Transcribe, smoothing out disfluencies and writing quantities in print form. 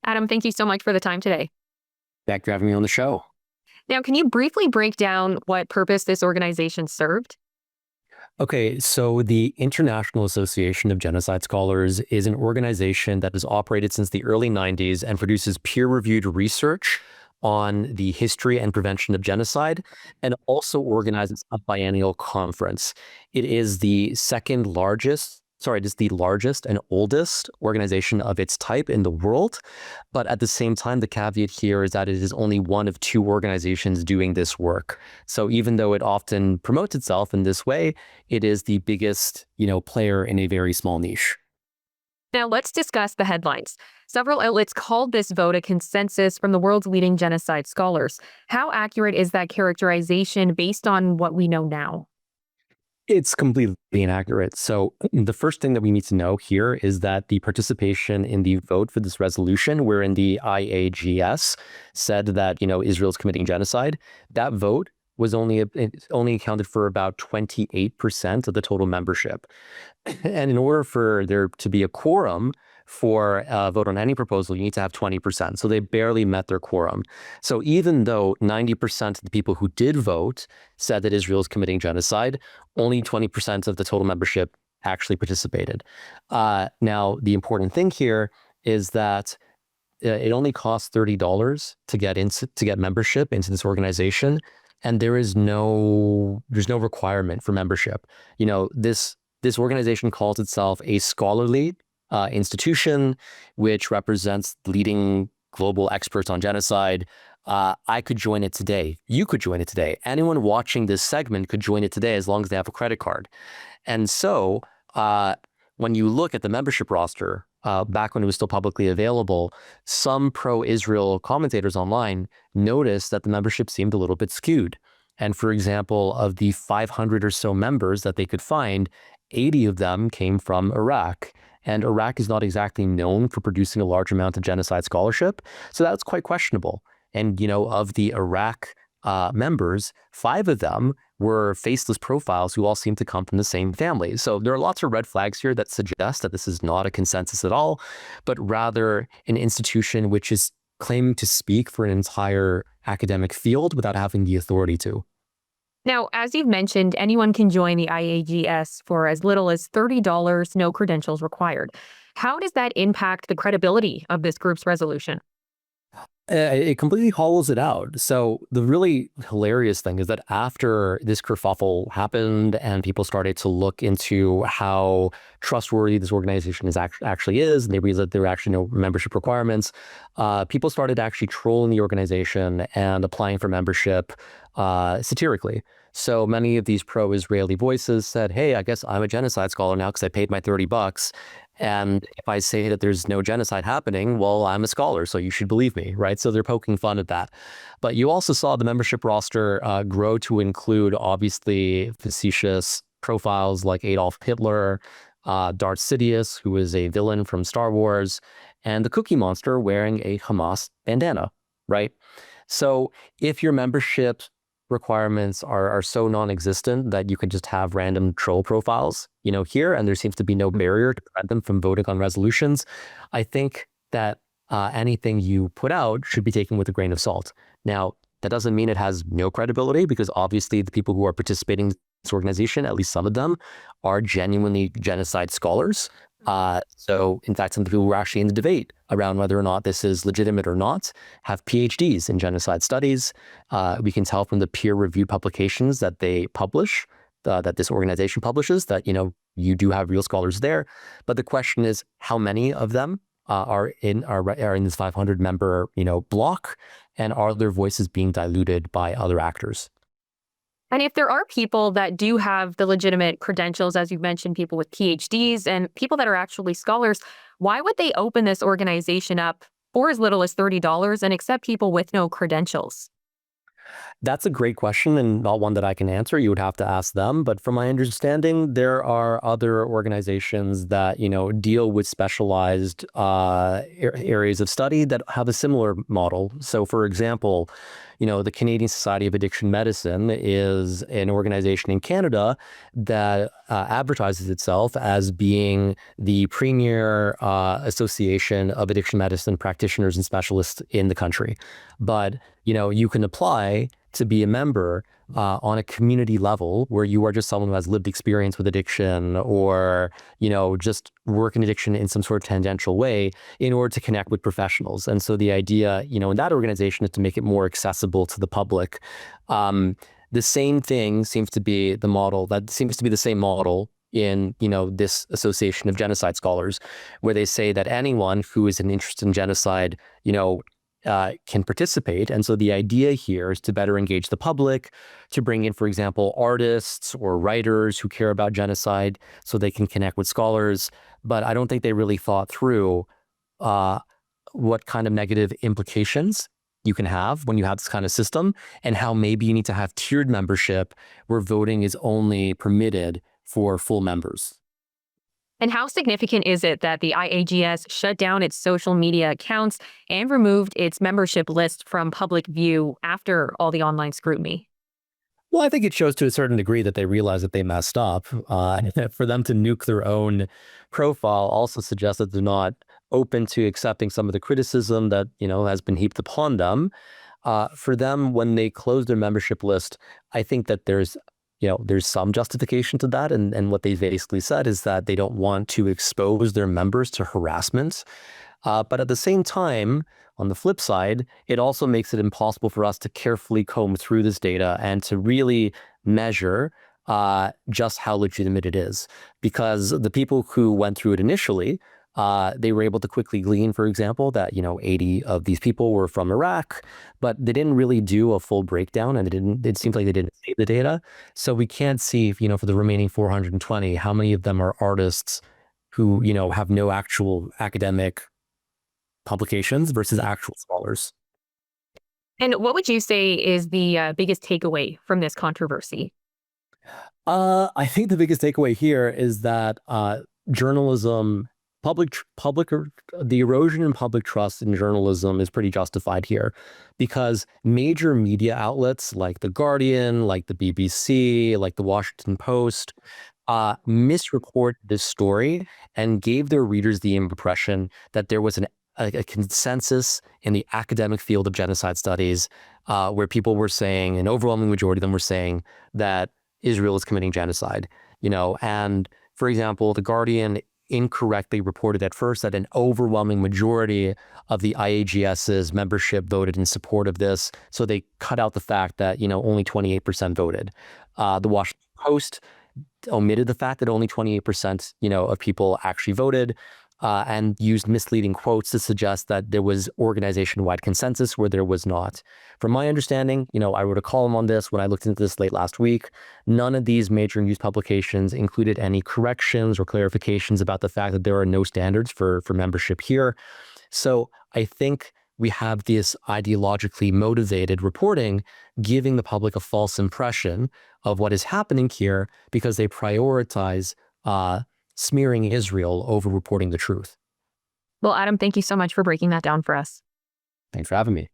Adam, thank you so much for the time today. Back for having me on the show. Now, can you briefly break down what purpose this organization served? Okay, so the International Association of Genocide Scholars is an organization that has operated since the early 90s and produces peer-reviewed research on the history and prevention of genocide, and also organizes a biennial conference. It is the it is the largest and oldest organization of its type in the world. But at the same time, the caveat here is that it is only one of two organizations doing this work. So even though it often promotes itself in this way, it is the biggest, player in a very small niche. Now, let's discuss the headlines. Several outlets called this vote a consensus from the world's leading genocide scholars. How accurate is that characterization based on what we know now? It's completely inaccurate. So the first thing that we need to know here is that the participation in the vote for this resolution, wherein the IAGS said that, Israel's committing genocide, that vote was it only accounted for about 28% of the total membership. And in order for there to be a quorum for a vote on any proposal, you need to have 20%. So they barely met their quorum. So even though 90% of the people who did vote said that Israel is committing genocide, only 20% of the total membership actually participated. Now, the important thing here is that it only costs $30 to get membership into this organization, and there's no requirement for membership. This organization calls itself a scholarly institution, which represents leading global experts on genocide. I could join it today. You could join it today. Anyone watching this segment could join it today as long as they have a credit card. And so when you look at the membership roster, back when it was still publicly available, some pro-Israel commentators online noticed that the membership seemed a little bit skewed. And for example, of the 500 or so members that they could find, 80 of them came from Iraq. And Iraq is not exactly known for producing a large amount of genocide scholarship. So that's quite questionable. And, of the Iraq members, 5 of them were faceless profiles who all seem to come from the same family. So there are lots of red flags here that suggest that this is not a consensus at all, but rather an institution which is claiming to speak for an entire academic field without having the authority to. Now, as you've mentioned, anyone can join the IAGS for as little as $30, no credentials required. How does that impact the credibility of this group's resolution? It completely hollows it out. So the really hilarious thing is that after this kerfuffle happened and people started to look into how trustworthy this organization actually is, and they realized that there were actually no membership requirements, people started actually trolling the organization and applying for membership satirically. So many of these pro-Israeli voices said, hey, I guess I'm a genocide scholar now because I paid my $30. And if I say that there's no genocide happening, well, I'm a scholar, so you should believe me, right? So they're poking fun at that. But you also saw the membership roster grow to include, obviously, facetious profiles like Adolf Hitler, Darth Sidious, who is a villain from Star Wars, and the Cookie Monster wearing a Hamas bandana, right? So if your membership requirements are so non-existent that you could just have random troll profiles, here, and there seems to be no barrier to prevent them from voting on resolutions, I think that anything you put out should be taken with a grain of salt. Now, that doesn't mean it has no credibility, because obviously the people who are participating in this organization, at least some of them, are genuinely genocide scholars. So in fact, some of the people who are actually in the debate around whether or not this is legitimate or not have PhDs in genocide studies. We can tell from the peer-reviewed publications that they publish, that this organization publishes, that, you do have real scholars there. But the question is, how many of them are in this 500 member, block, and are their voices being diluted by other actors? And if there are people that do have the legitimate credentials, as you've mentioned, people with PhDs and people that are actually scholars, why would they open this organization up for as little as $30 and accept people with no credentials? That's a great question, and not one that I can answer. You would have to ask them. But from my understanding, there are other organizations that, deal with specialized areas of study that have a similar model. So, for example, the Canadian Society of Addiction Medicine is an organization in Canada that advertises itself as being the premier association of addiction medicine practitioners and specialists in the country. But, you can apply to be a member on a community level where you are just someone who has lived experience with addiction or, just work in addiction in some sort of tangential way in order to connect with professionals. And so the idea, in that organization is to make it more accessible to the public. The same thing seems to be the model that seems to be the same model in, this association of genocide scholars, where they say that anyone who is interested in genocide, can participate. And so the idea here is to better engage the public, to bring in, for example, artists or writers who care about genocide so they can connect with scholars. But I don't think they really thought through what kind of negative implications you can have when you have this kind of system, and how maybe you need to have tiered membership where voting is only permitted for full members. And how significant is it that the IAGS shut down its social media accounts and removed its membership list from public view after all the online scrutiny? Well, I think it shows to a certain degree that they realize that they messed up. For them to nuke their own profile also suggests that they're not open to accepting some of the criticism that, has been heaped upon them. For them, when they close their membership list, I think that there's some justification to that. And what they basically said is that they don't want to expose their members to harassment. But at the same time, on the flip side, it also makes it impossible for us to carefully comb through this data and to really measure just how legitimate it is. Because the people who went through it initially, they were able to quickly glean, for example, that 80 of these people were from Iraq, but they didn't really do a full breakdown, and it seems like they didn't save the data. So we can't see, for the remaining 420, how many of them are artists who, have no actual academic publications versus actual scholars. And what would you say is the biggest takeaway from this controversy? I think the biggest takeaway here is that journalism, the erosion in public trust in journalism is pretty justified here, because major media outlets like The Guardian, like the BBC, like the Washington Post, misreported this story and gave their readers the impression that there was a consensus in the academic field of genocide studies, where people were saying, an overwhelming majority of them were saying that Israel is committing genocide. And for example, The Guardian incorrectly reported at first that an overwhelming majority of the IAGS's membership voted in support of this. So they cut out the fact that, only 28% voted. The Washington Post omitted the fact that only 28%, of people actually voted, and used misleading quotes to suggest that there was organization-wide consensus where there was not. From my understanding, I wrote a column on this when I looked into this late last week. None of these major news publications included any corrections or clarifications about the fact that there are no standards for membership here. So I think we have this ideologically motivated reporting giving the public a false impression of what is happening here because they prioritize smearing Israel over reporting the truth. Well, Adam, thank you so much for breaking that down for us. Thanks for having me.